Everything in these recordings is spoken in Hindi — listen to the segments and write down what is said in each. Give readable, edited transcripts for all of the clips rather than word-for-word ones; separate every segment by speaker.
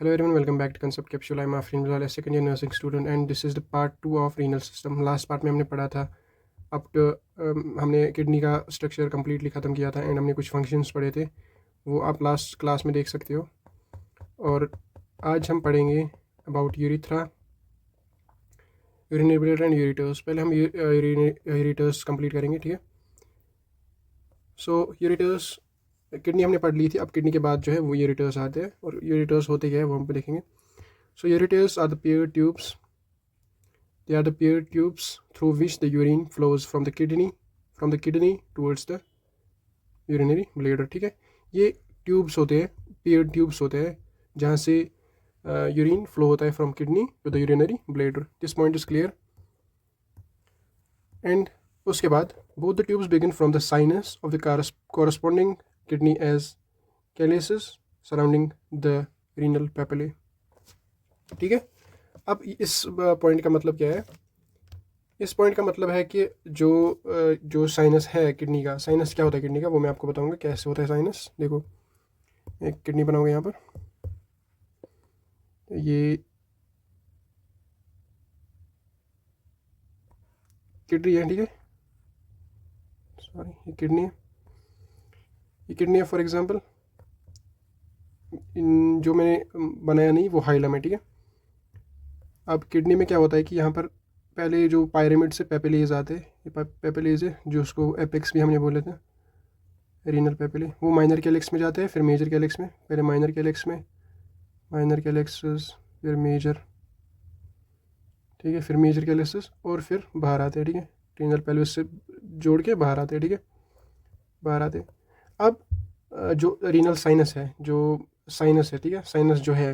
Speaker 1: Hello everyone, welcome back to Concept Capsule. I'm Afrin Bilal, a second year nursing student, and this is the part 2 of renal system. Last part में हमने पढ़ा था अब तो हमने किडनी का स्ट्रक्चर कम्प्लीटली ख़त्म किया था एंड हमने कुछ फंक्शंस पढ़े थे, वो आप लास्ट क्लास में देख सकते हो। और आज हम पढ़ेंगे about urethra, urinary bladder and ureters. पहले हम यूरिटर्स कंप्लीट करेंगे, ठीक है। सो यूरिटर्स किडनी हमने पढ़ ली थी, अब किडनी के बाद जो है वो यूरिटर्स आते हैं, और यूरिटर्स होते क्या है वो हम देखेंगे। So ureters are the pair tubes, they are the paired tubes through which the urine flows from the kidney towards the urinary bladder, ठीक है। ये ट्यूब्स होते हैं, पेयर्ड ट्यूब्स होते हैं, जहाँ से यूरिन फ्लो होता है from kidney to the urinary bladder. This point is clear. And उसके बाद both the tubes begin from the sinus of the corresponding kidney as calyces surrounding the renal papillae, ठीक है। अब इस पॉइंट का मतलब क्या है? इस पॉइंट का मतलब है कि जो साइनस है किडनी का, साइनस क्या होता है किडनी का वो मैं आपको बताऊंगा कैसे होता है साइनस। देखो, एक किडनी बनाओगे यहाँ पर, ये किडनी है, ठीक है। सॉरी, ये किडनी है, ये किडनी है फॉर एग्जांपल। जो मैंने बनाया नहीं वो हाइलम है, ठीक है। अब किडनी में क्या होता है कि यहाँ पर पहले जो पायरामिड से पेपिलेज आते हैं, ये पेपिलेज है जो उसको एपेक्स भी हमने बोले थे, रीनल पेपिले, वो माइनर कैलेक्स में जाते हैं, फिर मेजर कैलेक्स में, पहले माइनर कैलेक्स में, माइनर कैलेक्सेस, फिर मेजर, ठीक है, फिर मेजर कैलेक्सेस, और फिर बाहर आते हैं, ठीक है। रीनल पेल्विस से जोड़ के बाहर आते हैं, ठीक है, बाहर आते हैं। अब जो रीनल साइनस है, जो साइनस है, ठीक है, साइनस जो है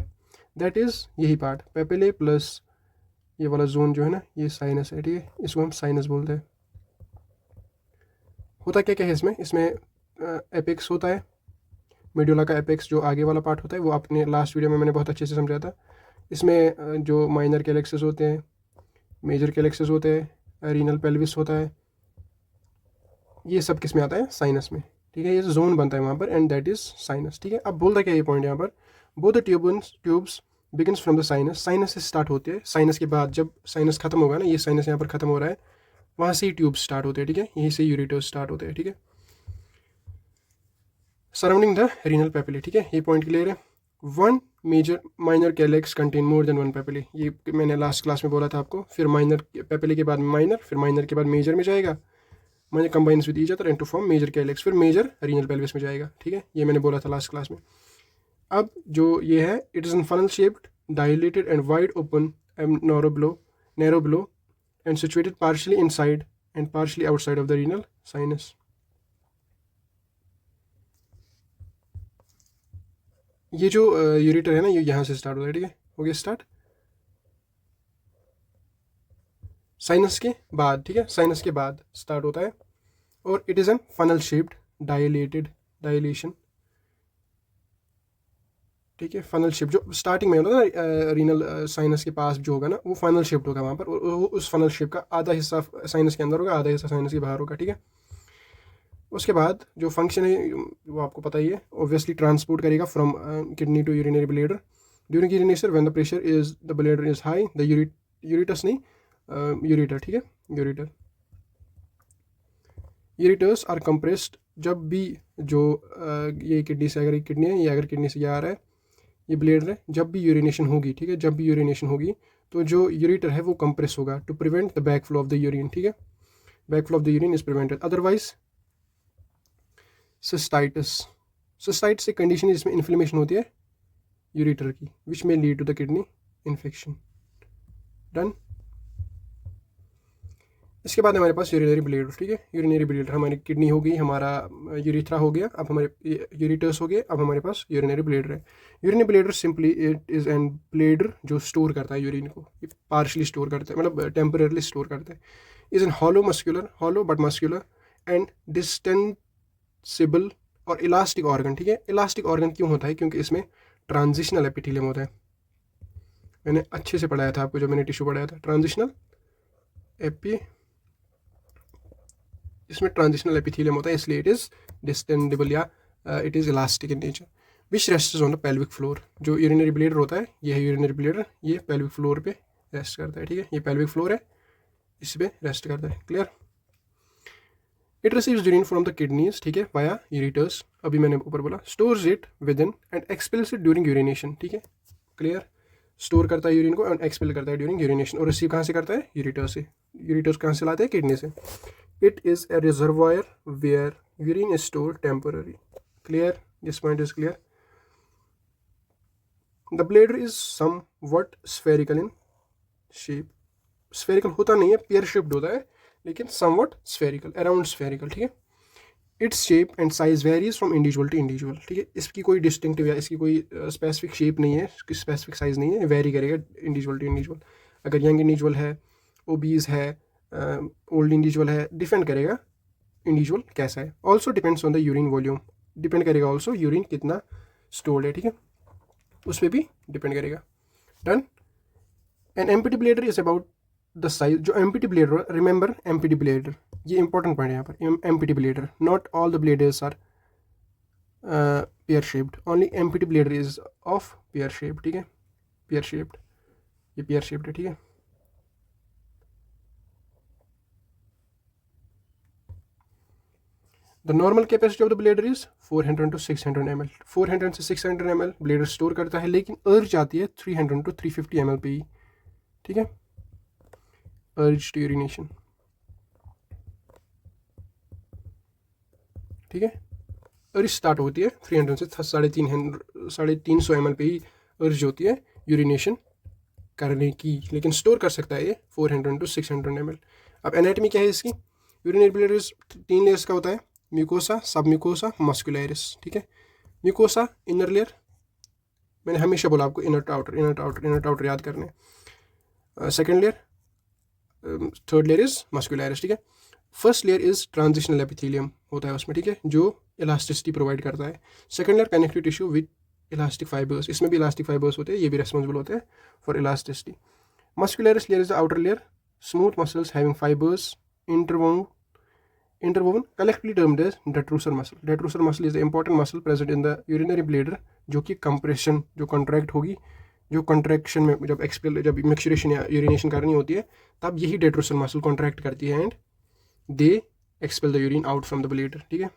Speaker 1: दैट इज़ यही पार्ट, पेपिले प्लस ये वाला जोन जो है ना, ये साइनस है, ठीक है, इसको हम साइनस बोलते हैं। होता क्या क्या है इसमें? इसमें एपेक्स होता है, मेडुला का एपेक्स जो आगे वाला पार्ट होता है, वो अपने लास्ट वीडियो में मैंने बहुत अच्छे से समझाया था। इसमें जो माइनर कैलेक्सेस होते हैं, मेजर कैलेक्सेस होते हैं, रीनल पेल्विस होता है, ये सब किस में आता है? साइनस में, ठीक है। ये जोन बनता है वहाँ पर, एंड दैट इज साइनस, ठीक है। अब बोलता क्या ये पॉइंट यहाँ पर, both the tubes begins from the sinus, sinus से स्टार्ट होते हैं। साइनस के बाद जब साइनस खत्म होगा ना, ये साइनस यहाँ पर खत्म हो रहा है, वहाँ से ही ट्यूब स्टार्ट होते हैं, ठीक है, यहीं से यूरिटर्स स्टार्ट होते हैं, ठीक है, सराउंडिंग द रीनल पेपिले, ठीक है। ये पॉइंट क्लियर है। One major minor calyx contain more than one papillae, ये मैंने लास्ट क्लास में बोला था आपको। फिर माइनर पेपिले के बाद माइनर, फिर माइनर के बाद मेजर में जाएगा, minor combines with each other and to form major calyx, फिर मेजर रीनल पेल्विस में जाएगा, ठीक है। ये मैंने बोला था लास्ट क्लास में। अब जो ये है, it is in funnel shaped, dilated and wide open and narrow below and situated partially inside and partially outside of the renal sinus. ये जो यूरेटर है ना, ये यहाँ से स्टार्ट होता है, ठीक है, हो गया स्टार्ट साइनस के बाद, ठीक है, साइनस के बाद स्टार्ट होता है, और it is an funnel shaped dilation, ठीक है। फनल शेप जो स्टार्टिंग में होगा ना, रीनल साइनस के पास जो होगा ना, वो फनल शेप्ड होगा वहाँ पर, और उस फनल शेप का आधा हिस्सा साइनस के अंदर होगा, आधा हिस्सा साइनस के बाहर होगा, ठीक है। उसके बाद जो फंक्शन है वो आपको पता ही है, ऑब्वियसली ट्रांसपोर्ट करेगा from kidney to urinary bladder. During urination when the pressure is the bladder is high, the ureters नहीं, यूरिटर, ठीक है, यूरिटर, यूरिटर्स आर कंप्रेस्ड। जब भी जो ये किडनी से, अगर ये किडनी है, ये अगर किडनी से आ रहा है, ये ब्लेडर है, जब भी यूरिनेशन होगी, ठीक है, जब भी यूरिनेशन होगी तो जो यूरिटर है वो कंप्रेस होगा to prevent the back flow of the urine, ठीक है, back flow of the urine is prevented, otherwise cystitis. Cystitis एक कंडीशन है जिसमें इन्फ्लेमेशन होती है यूरिटर की, विच में lead to the kidney infection. Done. इसके बाद हमारे पास यूरिनरी ब्लैडर, ठीक है, यूरिनरी ब्लैडर, हमारी किडनी हो गई, हमारा यूरिथ्रा हो गया, अब हमारे यूरिटर्स हो गए, अब हमारे पास यूरिनरी ब्लैडर है। Urinary bladder simply it is an bladder जो स्टोर करता है यूरिन को, पार्शली स्टोर करता है, मतलब टेम्परेरली स्टोर करता है। Is an hollow but muscular and distensible और इलास्टिक ऑर्गन, ठीक है। इलास्टिक ऑर्गन क्यों होता है? क्योंकि इसमें ट्रांजिशनल एपिथेलियम होता है। मैंने अच्छे से पढ़ाया था आपको जब मैंने टिश्यू पढ़ाया था, ट्रांजिशनल इसमें ट्रांजिशनल एपिथेलियम होता है, इसलिए इट इज़ डिस्टेंडेबल या it is elastic in nature. Which rest on the pelvic floor. जो यूरिनरी ब्लेडर होता है ये है यूरिनरी ब्लेडर, ये पेल्विक फ्लोर पे रेस्ट करता है, ठीक है। ये पेल्विक फ्लोर है, इस पे रेस्ट करता है, clear. It receives urine from the kidneys, ठीक है, वाया यूरिटर्स, अभी मैंने ऊपर बोला। Stores it with in and expels it during urination, ठीक है, क्लियर। स्टोर करता है यूरिन को एंड एक्सपेल करता है ड्यूरिंग यूरिनेशन। और रिसीव कहाँ से करता है? यूरिटर से। यूरिटर्स कहाँ से लाते हैं? किडनी से। It is a reservoir where urine is store temporary, clear, this point is clear. The bladder is somewhat spherical in shape, spherical होता नहीं है, पेयर शेप्ड होता है, लेकिन समवट स्फेरिकल, अराउंड स्फेरिकल, ठीक है। Its shape and size varies from individual to individual, ठीक है। इसकी कोई डिस्टिंक्टिव या इसकी कोई स्पेसिफिक शेप नहीं है, इसकी स्पेसिफिक साइज नहीं है, वेरी करेगा इंडिविजुअल टू इंडिविजुअल। अगर यंग इंडिविजुअल है, ओबीज है, ओल्ड इंडिविजुअल है, डिपेंड करेगा इंडिविजुअल कैसा है। Also depends on the urine volume, depend करेगा ऑल्सो यूरिन कितना स्टोर्ड है, ठीक है, उस पर भी डिपेंड करेगा। Done. An empty bladder is about the size, जो empty bladder, remember empty bladder, ये इंपॉर्टेंट पॉइंट है यहाँ पर। Empty bladder, not all the bladders are pair shaped, only empty bladder is of pear shape, ठीक है, पेयर शेप्ड, ये पेयर शेप्ड है, ठीक है। The normal capacity of the bladder is 400 to 600 ml, 400 से 600 ml ब्लेडर स्टोर करता है, लेकिन अर्ज आती है 300 to 350 ml पे ही, ठीक है। अर्ज टू यूरिनेशन, ठीक है। अर्ज स्टार्ट होती है 300 से 350 ml पे ही अर्ज होती है यूरिनेशन करने की, लेकिन स्टोर कर सकता है ये 400 to 600 ml। अब एनाटमी क्या है इसकी? यूरिनरी ब्लेडर 3 लेयर्स का होता है, म्यूकोसा, सब म्यूकोसा, मस्कुलैरिस, ठीक है। म्यूकोसा इनर लेयर, मैंने हमेशा बोला आपको inner to outer, inner to outer, inner to outer याद करने। Second layer, third layer is muscularis, ठीक है। First layer is transitional epithelium होता है उसमें, ठीक है, जो इलास्टिसिटी प्रोवाइड करता है। Second layer connective tissue with elastic fibres, इसमें भी इलास्टिक फाइबर्स होते हैं, ये भी रेस्पॉन्सिबल होते हैं for elasticity. Muscularis layer is the outer layer, smooth muscles having fibres interwoven, collectively termed as detrusor muscle. Detrusor muscle is the important muscle present in the urinary bladder, जो कि कंप्रेशन, जो कॉन्ट्रैक्ट होगी, जो कॉन्ट्रैक्शन में जब मिक्सचरेशन या यूरिनेशन करनी होती है, तब यही डेट्रूसर मसल कॉन्ट्रैक्ट करती है and they expel the urine out from the bladder, ठीक है।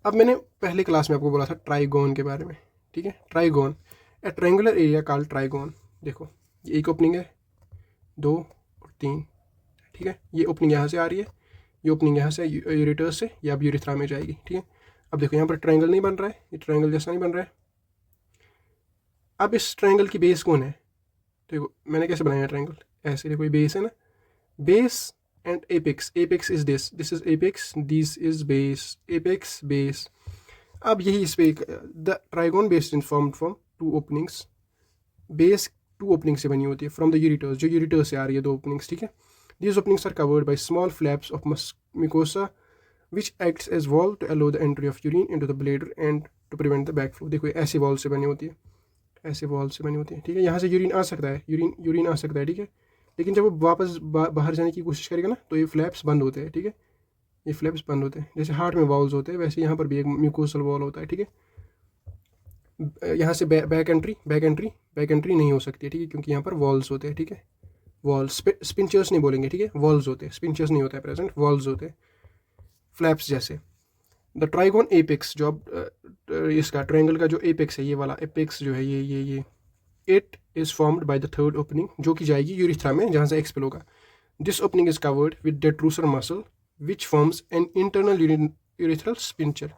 Speaker 1: अब मैंने पहले क्लास में आपको बोला था ट्राइगोन के बारे में, ठीक है। ट्राइगोन, ए ट्रायंगुलर एरिया कॉल्ड ट्राइगोन। देखो ये एक ओपनिंग है, 2 और 3, ठीक है। ये ओपनिंग यहाँ से आ रही है, ये ओपनिंग यहाँ से यूरेटर्स से, या अब यूरिथ्रा में जाएगी, ठीक है। अब देखो यहाँ पर ट्रायंगल नहीं बन रहा है, ये ट्रायंगल जैसा नहीं बन रहा है। अब इस ट्रायंगल की बेस कौन है? देखो मैंने कैसे बनाया है ट्रायंगल, ऐसे देखो ये बेस है ना, base and apex, apex is this is apex, this is base, apex base. अब यही इस पे the trigon base is formed from 2 openings, base 2 opening से बनी होती है फ्रॉम द यूरिटर्स, जो यूरिटर्स से आ रही है 2 ओपनिंग्स, ठीक है। These openings are covered by small flaps of mucosa which acts as wall to allow the entry of urine into the bladder and to prevent the backflow। देखो ऐसे वॉल से बनी होती है, ऐसे वॉल से बनी होती है, ठीक है। यहाँ से यूरिन आ सकता है, यूरिन आ सकता है, ठीक है, लेकिन जब वो वापस बाहर जाने की कोशिश करेगा ना, तो ये फ्लैप्स बंद होते हैं, ठीक है, ये फ्लैप्स बंद होते हैं। जैसे हार्ट में वॉल्स होते हैं, वैसे यहाँ पर भी एक म्यूकोसल वॉल होता है, ठीक है। यहाँ से बैक एंट्री नहीं हो सकती है, ठीक है, क्योंकि यहाँ पर वॉल्स होते हैं, ठीक है। वॉल्स, स्पिंचर्स नहीं बोलेंगे, ठीक है, वॉल्स होते हैं, स्पिंचर्स नहीं होता है प्रेजेंट, वॉल्स होते हैं, फ्लैप्स जैसे। द ट्राइगोन एपेक्स, जो इसका ट्रायंगल का जो एपेक्स है, ये वाला एपेक्स जो है, ये it is formed by the third opening, जो कि जाएगी यूरिथ्रा में, जहाँ से एक्सपेल होगा। This opening is covered with detrusor muscle which forms an internal urethral sphincter.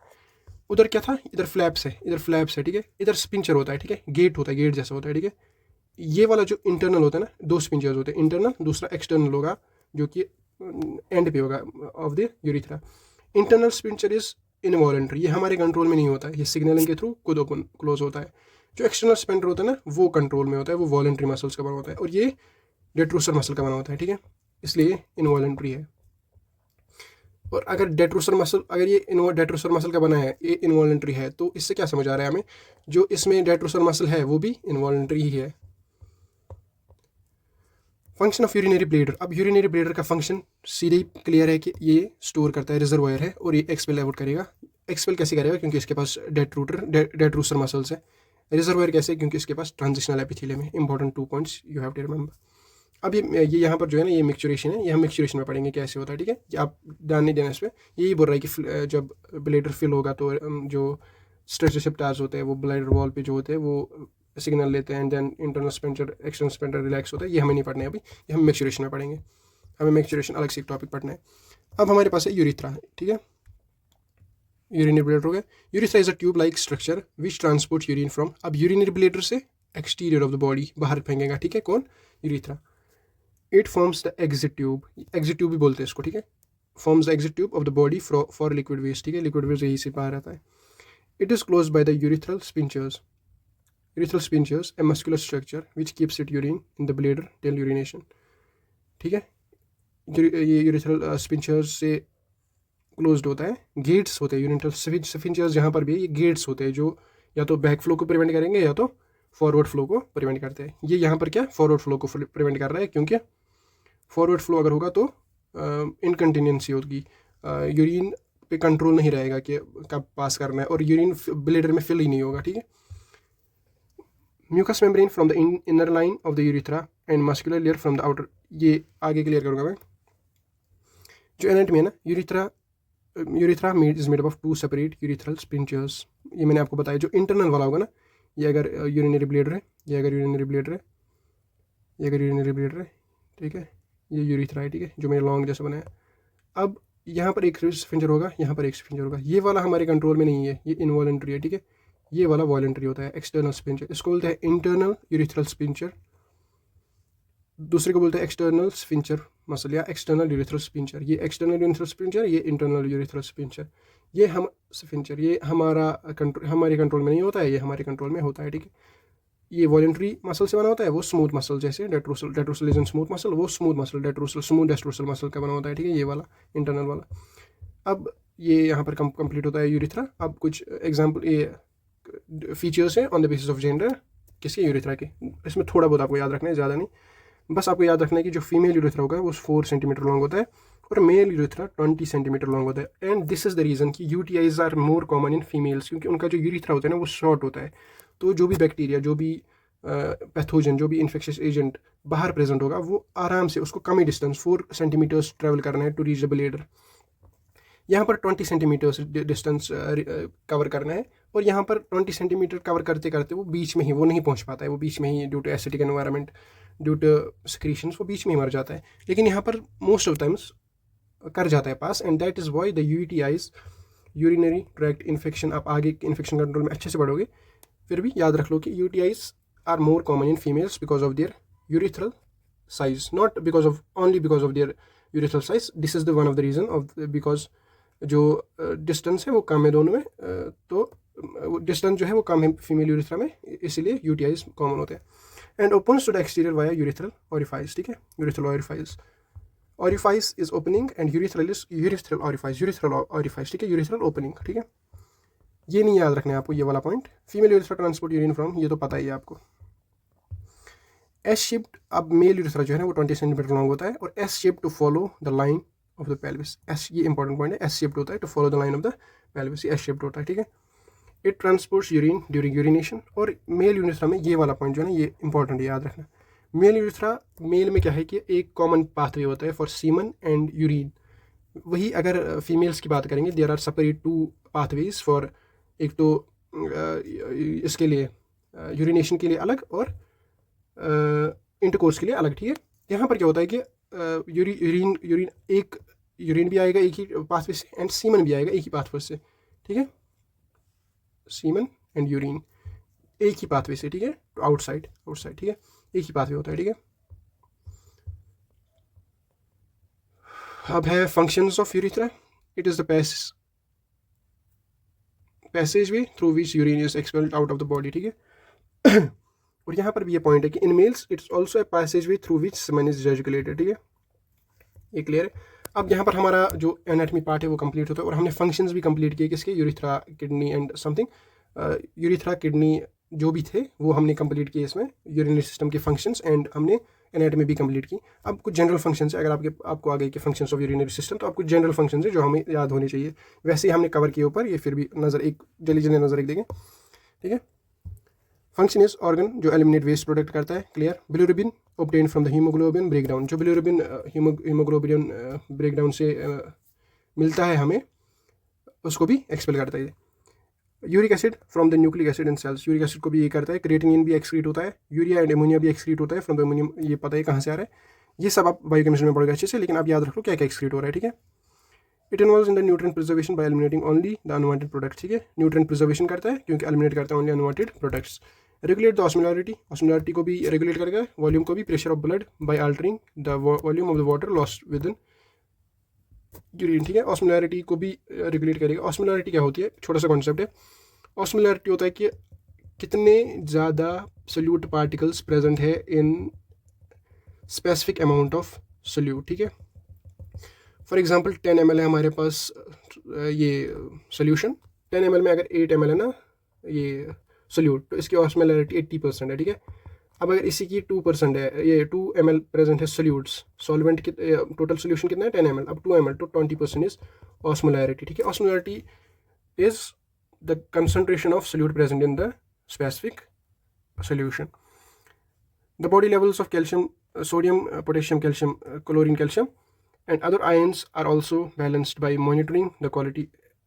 Speaker 1: उधर क्या था? इधर फ्लैप्स है, इधर फ्लैप्स है, ठीक है, इधर स्पिंचर होता है, ठीक है, गेट होता है, गेट जैसा होता है, ठीक है। ये वाला जो इंटरनल होता है ना, 2 स्पिंचर्स होते हैं, इंटरनल, दूसरा एक्सटर्नल होगा, जो कि एंड पे होगा of the urethra. Internal sphincter is involuntary, ये हमारे कंट्रोल में नहीं होता है, ये सिग्नलिंग के थ्रू खुद ओपन क्लोज होता है। जो एक्सटर्नल स्पिंचर होता है ना, वो कंट्रोल में होता है, वो वॉलंटरी मसल्स का बना होता है, और ये डेट्रूसर मसल का बना होता है, ठीक है, इसलिए इनवॉलंटरी है। और अगर डेट्रूसर मसल, अगर ये डेट्रूसर मसल का बना है, ये इनवॉलंटरी है, तो इससे क्या समझ आ रहा है हमें? जो इसमें डेट्रूसर मसल है वो भी इनवॉलंटरी ही है। फंक्शन ऑफ यूरिनरी ब्लेडर, अब यूरिनरी ब्लेडर का फंक्शन सीधे ही क्लियर है कि ये स्टोर करता है, रिजर्वायर है, और ये एक्सपेल आउट करेगा। एक्सपेल कैसे करेगा, क्योंकि इसके पास डेट्रूसर मसल्स है। रिजर्वायर कैसे, क्योंकि इसके पास ट्रांजिशनल एपिथेलियम है। Important 2 points you have to remember. अब ये यहाँ पर जो है ना, ये मिक्सचुरेशन है, ये हम मिक्सचुरेशन में पढ़ेंगे कैसे होता है, ठीक है। ये आप ध्यान नहीं देना इस पर। यही बोल रहा है कि जब ब्लेडर फिल होगा तो जो स्ट्रेच रिसेप्टर्स होते हैं वो ब्लेडर वॉल पे जो होते हैं वो सिग्नल लेते हैं, and then internal sphincter external sphincter relax होता है। ये हमें नहीं पढ़ना है अभी, ये हम मिक्सचुरेशन में पढ़ेंगे। हमें मिक्सचुरेशन अलग से एक टॉपिक पढ़ना है। अब हमारे पास है यूरिथ्रा, ठीक है। यूरिनरी ब्लेडर हो गया। Urethra is a tube like structure which transport urine from, अब यूरिनरी ब्लेडर से एक्सटीरियर ऑफ द बॉडी बाहर फेंकेगा, ठीक है, कौन, urethra. It forms the exit tube भी बोलते हैं इसको, ठीक है। Forms the exit tube of the body for liquid waste, ठीक है, लिक्विड वेस्ट यही से बाहर आता है। It is close by the urethral sphincters, a muscular structure which keeps it urine in the bladder till urination, ठीक है। ये यूरिथ्रल स्पिंचर्स से क्लोज्ड होता है। गेट्स होते हैं यूरिनल स्फिंक्टर्स, जहाँ पर भी ये गेट्स होते हैं जो या तो बैक फ्लो को प्रिवेंट करेंगे या तो फॉरवर्ड फ्लो को प्रिवेंट करते हैं। ये यहाँ पर क्या फॉरवर्ड फ्लो को प्रिवेंट कर रहा है, क्योंकि फॉरवर्ड फ्लो अगर होगा तो इनकंटिन्यूंसी होगी, यूरिन पे कंट्रोल नहीं रहेगा कि कब पास करना है, और यूरिन ब्लेडर में फिल ही नहीं होगा, ठीक है। Mucous membrane from the inner line of the urethra and muscular layer from the outer, ये आगे क्लियर करूँगा मैं। जो एनाटॉमी है ना, urethra is made up of 2 separate urethral sphincters. ये मैंने आपको बताया। जो इंटरनल वाला होगा ना, ये अगर यूरिनरी ब्लेडर है, ये अगर यूरिनरी ब्लेडर है, ये अगर यूरिनरी ब्लेडर है, ठीक है, ये यूरिथ्रा है, ठीक है, जो मैंने लॉन्ग जैसा बनाया। अब यहाँ पर एक स्फिंचर होगा, यहाँ पर एक स्फिंचर होगा। ये वाला हमारे कंट्रोल में नहीं है, ये इनवॉलेंट्री है, ठीक है। ये वाला वॉलेंट्री होता है, एक्सटर्नल स्पिंचर। इसको बोलते हैं इंटरनल यूरिथ्रल स्पिंचर, दूसरे को बोलते हैं एक्सटर्नल स्फिंचर मसल या एक्सटर्नल यूरिथ्रल स्पिंचर। ये एक्सटर्नल यूरिथ्रल स्पिंचर, ये इंटरनल यूरिथ्रल स्पिंचर। ये हम स्फिंचर, ये हमारे कंट्रोल में नहीं होता है, ये हमारे कंट्रोल में होता है, ठीक है। ये वॉलेंट्री मसल से बना होता है, वो स्मूथ मसल, जैसे डेट्रोसल इज स्मूथ मसल, वो स्मूथ मसल स्मूथ डेट्रोसल मसल का बना होता है, ठीक है, ये वाला इंटरनल वाला। अब ये यहाँ पर कंप्लीट होता है यूरिथ्रा। अब कुछ एग्जाम्पल ये फीचर्स हैं on the basis of gender किसके, यूरिथ्रा के। इसमें थोड़ा बहुत आपको याद रखना है, ज़्यादा नहीं। बस आपको याद रखना है कि जो फीमेल यूरिथ्रा होगा वो 4 सेंटीमीटर लॉन्ग होता है और मेल यूरिथ्रा 20 सेंटीमीटर लॉन्ग होता है। And this is the reason कि UTIs are more common in females, क्योंकि उनका जो यूरिथ्रा होता है ना वो शॉर्ट होता है। तो जो भी बैक्टीरिया, जो भी पैथोजन, जो भी इन्फेक्शियस एजेंट बाहर प्रेजेंट होगा वो आराम से, उसको कम ही डिस्टेंस 4 सेंटीमीटर्स ट्रैवल करना है टू रीच द ब्लेडर। यहाँ पर 20 सेंटीमीटर्स डिस्टेंस कवर करना है, और यहाँ पर 20 सेंटीमीटर कवर करते करते वो बीच में ही वो नहीं पहुँच पाता है, वो बीच में ही due to acidic environment, due to secretions वो बीच में ही मर जाता है। लेकिन यहाँ पर मोस्ट ऑफ टाइम्स कर जाता है pass, and that is why the UTIs, urinary tract infection. आप आगे इन्फेक्शन कंट्रोल में अच्छे से पढ़ोगे, फिर भी याद रख लो कि UTIs are more common in females because of their urethral size, not because of only because of their urethral size. This is the one of the reason of, because जो डिस्टेंस है वो कम है दोनों में, तो डिस्टेंस जो है वो कम है फीमेल यूरिथ्रा में, इसीलिए यूटीआईज कॉमन होते हैं। And opens to the exterior via urethral orifice, ठीक है, urethral orifice. Orifice is opening and urethral is urethral orifice, ठीक है, यूरिथ्रल ओपनिंग, ठीक है। ये नहीं याद रखना है आपको, ये वाला point. Female urethra transport urine from, ये तो पता ही है आपको। एस शेप्ड, अब मेल यूरिथ्रा जो है ना वो 20 सेंटीमीटर लॉन्ग होता है, और S shape to follow the line of the pelvis. S, ये इंपॉर्टेंट पॉइंट है, एस शेप्ड होता है to follow the line of the pelvis, S shaped होता है, ठीक है। It transports urine during urination, और मेल यूरिथ्रा में ये वाला पॉइंट जो है ना ये इंपॉर्टेंट है, याद रखना। मेल यूरिथ्रा, मेल में क्या है कि एक कॉमन पाथवे होता है फॉर सीमन एंड यूरिन। वही अगर फीमेल्स की बात करेंगे, there are separate 2 pathways for, एक तो इसके लिए यूरिनेशन के लिए अलग और इंटरकोर्स के लिए अलग, ठीक है। यहाँ पर क्या होता है कि यूरिन एक यूरिन भी आएगा एक ही पाथवे से, एंड सीमन भी आएगा एक ही पाथवे से, ठीक है। सीमन एंड यूरिन एक ही पाथवे से, ठीक है, आउटसाइड, ठीक है, एक ही पाथवे होता है, ठीक है। अब है functions of urethra. It is the passageway through which urine is expelled out of the body, ठीक है। और यहाँ पर भी ये पॉइंट है कि in males it's also a passageway through which semen is ejaculated, ठीक है, ये क्लियर है। अब यहाँ पर हमारा जो एनाटॉमी पार्ट है वो कंप्लीट होता है, और हमने फंक्शंस भी कंप्लीट किए किसके, urethra, kidney and something. Urethra, kidney जो भी थे वो हमने कंप्लीट किए इसमें, यूरिनरी सिस्टम के फंक्शंस, एंड हमने एनाटॉमी भी कंप्लीट की। अब कुछ जनरल फंक्शंस है, अगर आपको आ गई कि फंक्शंस ऑफ यूरिनरी सिस्टम, तो आपको जनरल फंक्शंस है जो हमें याद होने चाहिए। वैसे ही हमने कवर किए ऊपर, ये फिर भी जल्दी नज़र एक देंगे, ठीक है। फंक्शन इज ऑर्गन जो एलिमिनेट वेस्ट प्रोडक्ट करता है, clear. Bilirubin obtain from the haemoglobin breakdown, जो बिलिरुबिन हीमोग्लोबिन ब्रेकडाउन से मिलता है हमें, उसको भी एक्सपेल करता है। Uric acid from the nucleic acid in cells, uric acid को भी ये करता है। क्रिएटिनिन भी एक्सक्रीट होता है। यूरिया एंड अमोनिया भी एक्सक्रीट होता है फ्रॉम द अमोनियम, ये पता है कहाँ से आ रहा है, ये सब आप बायोकेमिस्ट्री में पढ़ोगे अच्छे से, लेकिन आप याद रखो क्या क्या एक्सक्रीट हो रहा है, ठीक है। It involves in the nutrient preservation bye eliminating only the unwanted products, ठीक है। न्यूट्रिएंट प्रिजर्वेशन करता है क्योंकि एलिमिनेट करता है only unwanted products. Regulate the osmolarity, osmolarity को भी रेगुलेट करेगा, वॉल्यूम को भी, pressure of blood bye altering the volume of the water lost with in urine, ठीक है। ऑस्मोलैरिटी को भी रेगुलेट करेगा। ऑस्मोलैरिटी क्या होती है, छोटा सा कॉन्सेप्ट है। ऑस्मोलैरिटी होता है कि कितने ज़्यादा सोल्यूट पार्टिकल्स प्रेजेंट है in specific amount of solute, ठीक है। फॉर एग्जांपल 10 ml है हमारे पास ये सोल्यूशन, 10 ml में अगर 8 ml है ना ये सोल्यूट, तो इसकी ऑस्मोलैरिटी 80% है, ठीक है। अब अगर इसी की 2% है, ये 2 ml प्रेजेंट है सोल्यूट्स, सॉल्वेंट की टोटल सोल्यूशन कितना है 10 ml, अब 2 ml तो 20% इज ऑस्मोलैरिटी, ठीक है। Osmolarity is the concentration of solute present in the specific solution. The body levels of calcium, sodium, potassium, calcium, chlorine, calcium and other ions are also balanced by monitoring the quality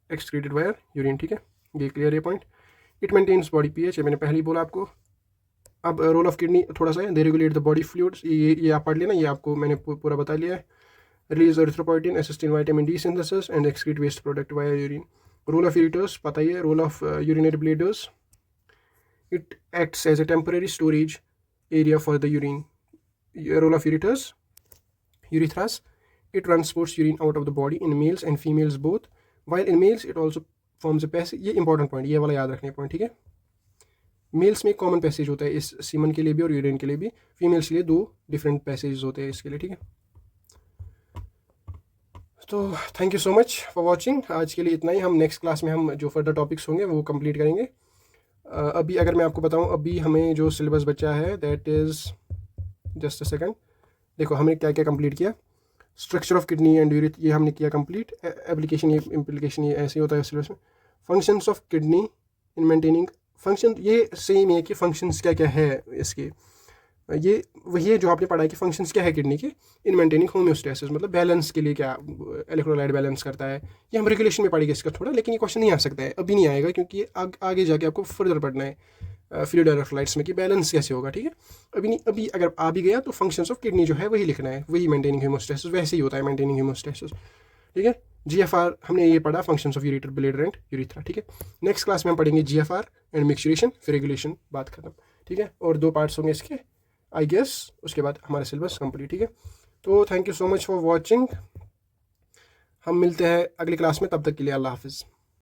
Speaker 1: excreted via urine, ठीक है। ये क्लियर है point. It maintains body pH, मैंने पहले ही बोला आपको। अब रोल ऑफ किडनी थोड़ा सा है, दे रेगुलेट द बॉडी फ्लूइड्स, ये आप पढ़ लेना, ये आपको मैंने पूरा बता लिया है। Release erythropoietin, assist in vitamin D synthesis and excrete waste product via urine. Role of ureters पता ही है, role of urinary bladders, it acts as a temporary storage area for the urine. Role of ureters, urethras, it transports urine out of the body in males and females both, while in males it also forms a passage, ये इंपॉर्टेंट पॉइंट, ये वाला याद रखने पॉइंट, ठीक है। मेल्स में कॉमन पैसेज होता है इस सीमन के लिए भी और यूरिन के लिए भी, फीमेल्स के लिए 2 डिफरेंट पैसेज होते हैं इसके लिए, ठीक है। तो thank you so much for watching, आज के लिए इतना ही। हम नेक्स्ट क्लास में हम जो फर्दर टॉपिक्स होंगे वो कंप्लीट करेंगे। अभी अगर मैं आपको बताऊं, अभी हमें जो सिलेबस बचा है that is, just a second, देखो हमने क्या क्या कंप्लीट किया। स्ट्रक्चर ऑफ किडनी एंड यूरिथ ये हमने किया कंप्लीट। एप्लीकेशन, ये इम्प्लीकेशन, ये ऐसे ही होता है सिलेबस में। Functions of kidney in maintaining function, ये सेम है कि फंक्शंस क्या क्या है इसके, ये वही है जो आपने पढ़ा है कि फंक्शंस क्या है किडनी के इन मेंटेनिंग होम्योस्टेसिस, मतलब बैलेंस के लिए क्या इलेक्ट्रोलाइट बैलेंस करता है। ये हम रेगुलेशन में पढ़ेंगे इसका थोड़ा, लेकिन ये क्वेश्चन नहीं आ सकता है, अभी नहीं आएगा क्योंकि ये आगे जाके आपको फर्दर पढ़ना है फ्लूइड इलेक्ट्रोलाइट्स में कि बैलेंस कैसे होगा, ठीक है। अभी नहीं, अभी अगर आ भी गया तो फंक्शंस ऑफ किडनी जो है वही लिखना है, वही मेंटेनिंग होम्योस्टेसिस वैसे ही होता है, मेंटेनिंग होम्योस्टेसिस, ठीक है। GFR हमने ये पढ़ा, functions of ureter, bladder and urethra, ठीक है। नेक्स्ट क्लास में हम पढ़ेंगे GFR एंड मिक्सचुरेशन, फिर रेगुलेशन, बात खत्म, ठीक है। और 2 पार्ट्स होंगे इसके आई गेस, उसके बाद हमारा सिलेबस कंप्लीट, ठीक है। तो thank you so much for watching, हम मिलते हैं अगली क्लास में, तब तक के लिए अल्लाह हाफिज़।